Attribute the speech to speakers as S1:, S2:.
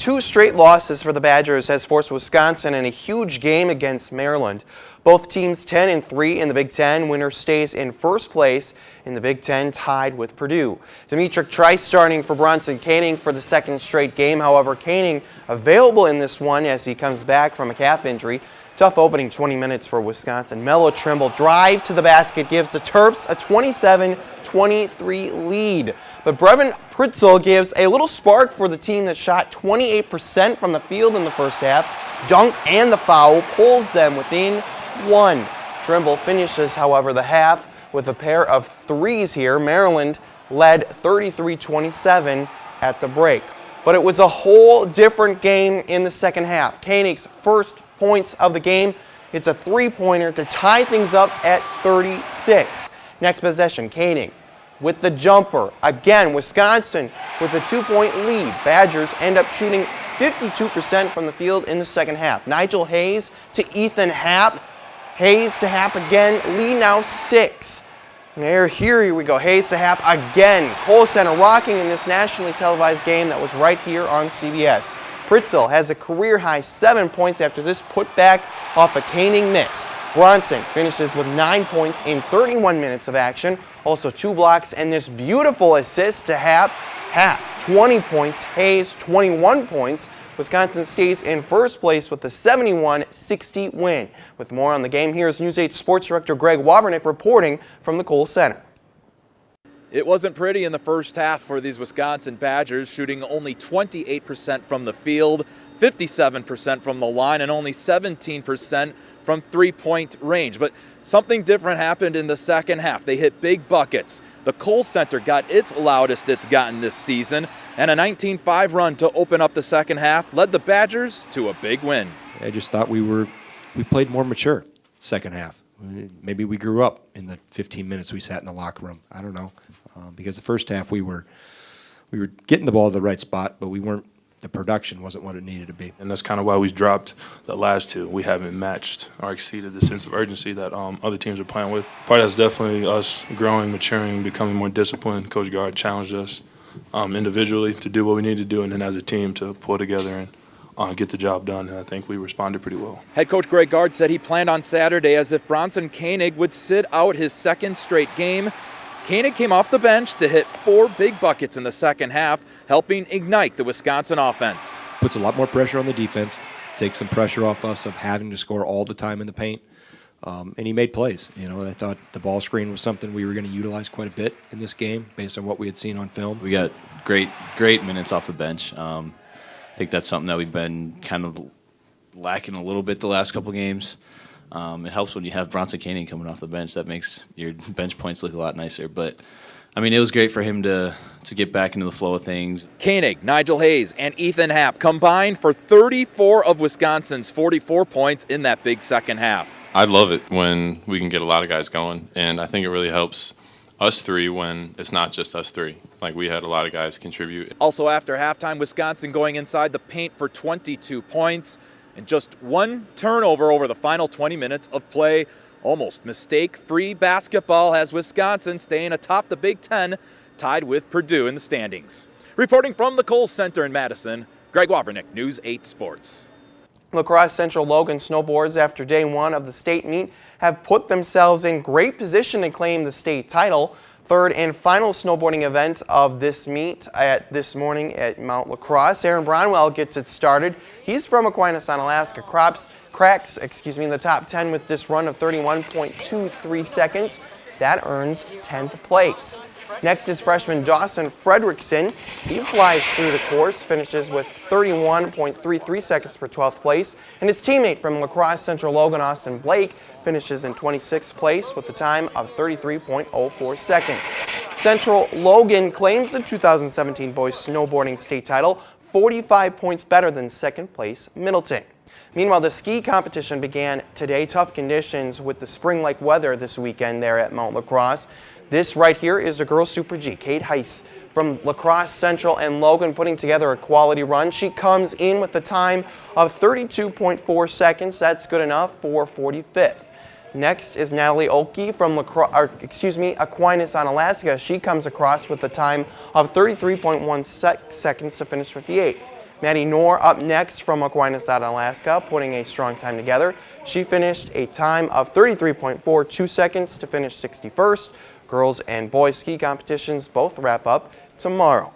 S1: Two straight losses for the Badgers has forced Wisconsin in a huge game against Maryland. Both teams 10-3 in the Big Ten. Winner stays in first place in the Big Ten, tied with Purdue. Demetric Trice starting for Bronson Koenig for the second straight game. However, Koenig available in this one as he comes back from a calf injury. Tough opening 20 minutes for Wisconsin. Melo Trimble drive to the basket gives the Terps a 27-23 lead. But Brevin Pritzel gives a little spark for the team that shot 28% from the field in the first half. Dunk and the foul pulls them within one. Trimble finishes, however, the half with a pair of threes here. Maryland led 33-27 at the break. But it was a whole different game in the second half. Koenig's first points of the game. It's a three-pointer to tie things up at 36. Next possession, Koenig with the jumper. Again, Wisconsin with a 2-point lead. Badgers end up shooting 52% from the field in the second half. Nigel Hayes to Ethan Happ. Hayes to Happ again. Lead now 6. Here we go. Hayes to Happ again. Kohl Center rocking in this nationally televised game that was right here on CBS. Pritzel has a career-high 7 points after this putback off a Koenig miss. Bronson finishes with 9 points in 31 minutes of action. Also 2 blocks and this beautiful assist to Happ. Happ, 20 points. Hayes, 21 points. Wisconsin stays in first place with a 71-60 win. With more on the game, here's News 8 Sports Director Greg Wavernick reporting from the Kohl Center.
S2: It wasn't pretty in the first half for these Wisconsin Badgers, shooting only 28% from the field, 57% from the line, and only 17% from three-point range. But something different happened in the second half. They hit big buckets. The Kohl Center got its loudest it's gotten this season, and a 19-5 run to open up the second half led the Badgers to a big win.
S3: I just thought we played more mature second half. Maybe we grew up in the 15 minutes we sat in the locker room. I don't know. Because the first half we were getting the ball to the right spot, but the production wasn't what it needed to be.
S4: And that's kind of why we dropped the last two. We haven't matched or exceeded the sense of urgency that other teams are playing with. Part of that's definitely us growing, maturing, becoming more disciplined. Coach Gard challenged us individually to do what we need to do, and then as a team to pull together and get the job done, and I think we responded pretty well.
S2: Head coach Greg Gard said he planned on Saturday as if Bronson Koenig would sit out his second straight game. Koenig came off the bench to hit 4 big buckets in the second half, helping ignite the Wisconsin offense.
S3: Puts a lot more pressure on the defense, takes some pressure off us of having to score all the time in the paint, and he made plays. I thought the ball screen was something we were going to utilize quite a bit in this game based on what we had seen on film.
S5: We got great minutes off the bench. I think that's something that we've been kind of lacking a little bit the last couple games. It helps when you have Bronson Koenig coming off the bench. That makes your bench points look a lot nicer. But, it was great for him to get back into the flow of things.
S2: Koenig, Nigel Hayes, and Ethan Happ combined for 34 of Wisconsin's 44 points in that big second half.
S6: I love it when we can get a lot of guys going, and I think it really helps us three when it's not just us three. Like, we had a lot of guys contribute.
S2: Also after halftime, Wisconsin going inside the paint for 22 points. And just 1 turnover over the final 20 minutes of play. Almost mistake-free basketball has Wisconsin staying atop the Big Ten, tied with Purdue in the standings. Reporting from the Kohl Center in Madison, Greg Wavernick, News 8 Sports.
S1: La Crosse Central Logan snowboards after day 1 of the state meet have put themselves in great position to claim the state title. Third and final snowboarding event of this meet this morning at Mount La Crosse. Aaron Bronwell gets it started. He's from Aquinas, Alaska. Cracks the top 10 with this run of 31.23 seconds. That earns 10th place. Next is freshman Dawson Fredrickson. He flies through the course, finishes with 31.33 seconds for 12th place. And his teammate from La Crosse Central Logan, Austin Blake, finishes in 26th place with the time of 33.04 seconds. Central Logan claims the 2017 boys snowboarding state title, 45 points better than second place Middleton. Meanwhile, the ski competition began today. Tough conditions with the spring-like weather this weekend there at Mount La Crosse. This right here is a girls Super G, Kate Heiss from La Crosse Central and Logan putting together a quality run. She comes in with the time of 32.4 seconds. That's good enough for 45th. Next is Natalie Oakey from Aquinas on Alaska. She comes across with a time of 33.1 seconds to finish 58th. Maddie Knorr up next from Aquinas out in Alaska, putting a strong time together. She finished a time of 33.42 seconds to finish 61st. Girls and boys ski competitions both wrap up tomorrow.